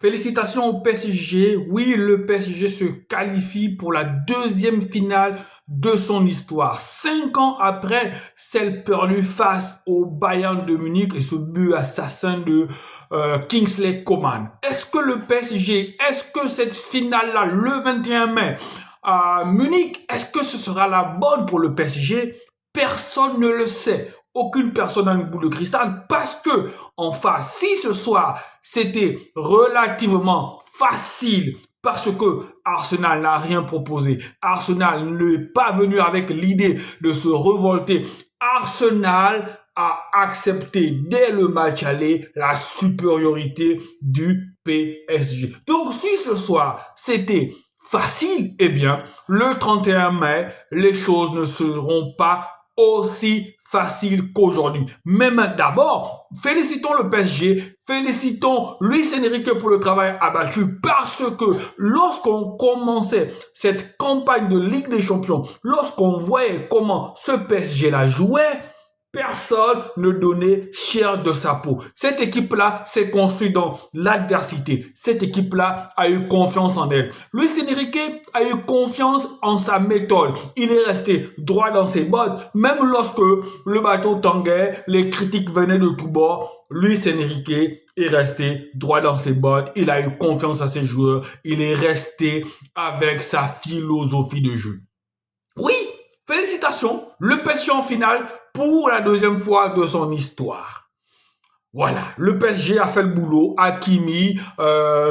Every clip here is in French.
Félicitations au PSG. Oui, le PSG se qualifie pour la deuxième finale de son histoire. 5 ans après celle perdue face au Bayern de Munich et ce but assassin de Kingsley Coman. Est-ce que le PSG, est-ce que cette finale-là, le 21 mai à Munich, est-ce que ce sera la bonne pour le PSG? Personne ne le sait. Aucune personne n'a une boule de cristal parce que, en face, si ce soir c'était relativement facile parce que Arsenal n'a rien proposé, Arsenal n'est pas venu avec l'idée de se révolter, Arsenal a accepté dès le match aller la supériorité du PSG. Donc si ce soir c'était facile, eh bien le 31 mai, les choses ne seront pas aussi facile qu'aujourd'hui. Mais d'abord, félicitons le PSG, félicitons Luis Enrique pour le travail abattu parce que lorsqu'on commençait cette campagne de Ligue des Champions, lorsqu'on voyait comment ce PSG-là jouait, personne ne donnait chair de sa peau. Cette équipe-là s'est construite dans l'adversité. Cette équipe-là a eu confiance en elle. Luis Enrique a eu confiance en sa méthode. Il est resté droit dans ses bottes. Même lorsque le bateau tanguait, les critiques venaient de tous bords. Luis Enrique est resté droit dans ses bottes. Il a eu confiance à ses joueurs. Il est resté avec sa philosophie de jeu. Oui, félicitations, le PSG en finale pour la deuxième fois de son histoire. Voilà, le PSG a fait le boulot. Hakimi,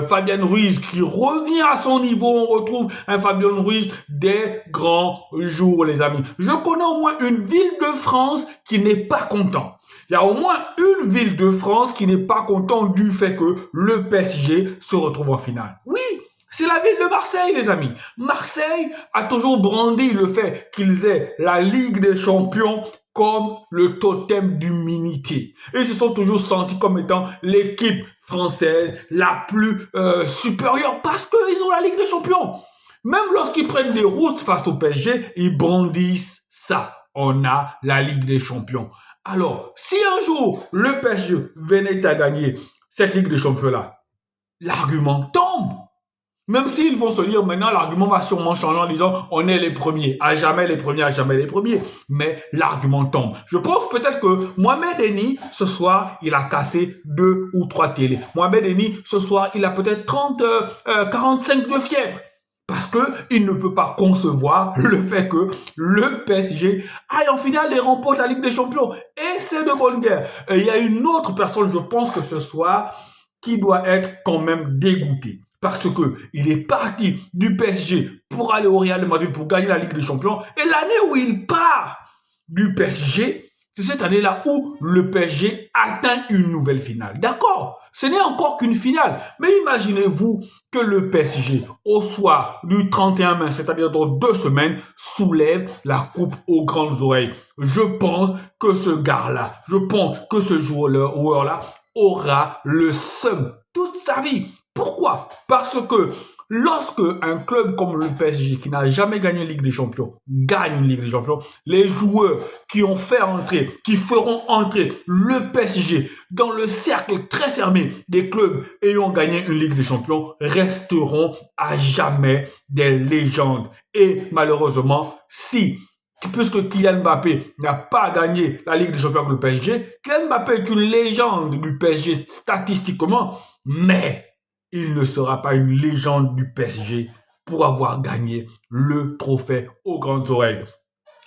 Fabien Ruiz qui revient à son niveau. On retrouve un Fabien Ruiz des grands jours, les amis. Je connais au moins une ville de France qui n'est pas content. Il y a au moins une ville de France qui n'est pas contente du fait que le PSG se retrouve en finale. Oui, c'est la ville de Marseille, les amis. Marseille a toujours brandi le fait qu'ils aient la Ligue des Champions comme le totem d'humilité. Ils se sont toujours sentis comme étant l'équipe française la plus supérieure parce qu'ils ont la Ligue des Champions. Même lorsqu'ils prennent des roustes face au PSG, ils brandissent ça. On a la Ligue des Champions. Alors, si un jour le PSG venait à gagner cette Ligue des Champions-là, l'argument tombe. Même s'ils vont se dire maintenant, l'argument va sûrement changer en disant on est les premiers, à jamais les premiers, à jamais les premiers. Mais l'argument tombe. Je pense peut-être que Mohamed Eni, ce soir, il a cassé 2 ou 3 télés. Mohamed Eni, ce soir, il a peut-être 45 de fièvre. Parce qu'il ne peut pas concevoir le fait que le PSG aille en finale et remporte la Ligue des Champions. Et c'est de bonne guerre. Et il y a une autre personne, je pense que ce soir, qui doit être quand même dégoûtée. Parce qu'il est parti du PSG pour aller au Real Madrid pour gagner la Ligue des Champions. Et l'année où il part du PSG, c'est cette année-là où le PSG atteint une nouvelle finale. D'accord, ce n'est encore qu'une finale. Mais imaginez-vous que le PSG, au soir du 31 mai, c'est-à-dire dans 2 semaines, soulève la coupe aux grandes oreilles. Je pense que ce gars-là, je pense que ce joueur-là aura le seum toute sa vie. Pourquoi? Parce que lorsque un club comme le PSG, qui n'a jamais gagné une Ligue des Champions, gagne une Ligue des Champions, les joueurs qui ont fait entrer, qui feront entrer le PSG dans le cercle très fermé des clubs ayant gagné une Ligue des Champions resteront à jamais des légendes. Et malheureusement, puisque Kylian Mbappé n'a pas gagné la Ligue des Champions avec le PSG, Kylian Mbappé est une légende du PSG statistiquement, mais il ne sera pas une légende du PSG pour avoir gagné le trophée aux grandes oreilles.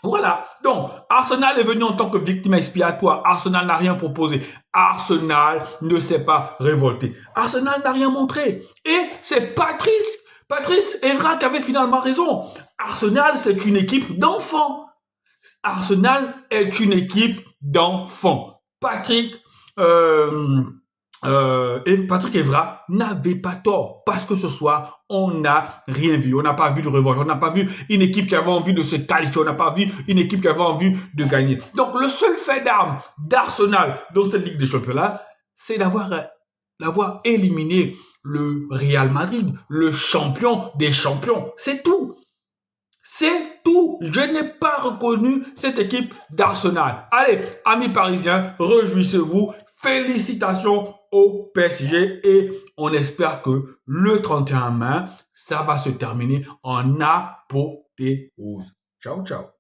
Voilà, donc Arsenal est venu en tant que victime expiatoire. Arsenal n'a rien proposé. Arsenal ne s'est pas révolté. Arsenal n'a rien montré. Et c'est Patrice Evra qui avait finalement raison. Arsenal, c'est une équipe d'enfants. Arsenal est une équipe d'enfants. Patrick Evra n'avait pas tort parce que ce soir, on n'a rien vu. On n'a pas vu de revanche. On n'a pas vu une équipe qui avait envie de se qualifier. On n'a pas vu une équipe qui avait envie de gagner. Donc, le seul fait d'armes d'Arsenal dans cette Ligue des Champions-là, c'est d'avoir éliminé le Real Madrid, le champion des champions. C'est tout. C'est tout. Je n'ai pas reconnu cette équipe d'Arsenal. Allez, amis parisiens, réjouissez-vous. Félicitations au PSG et on espère que le 31 mai, ça va se terminer en apothéose. Ciao, ciao.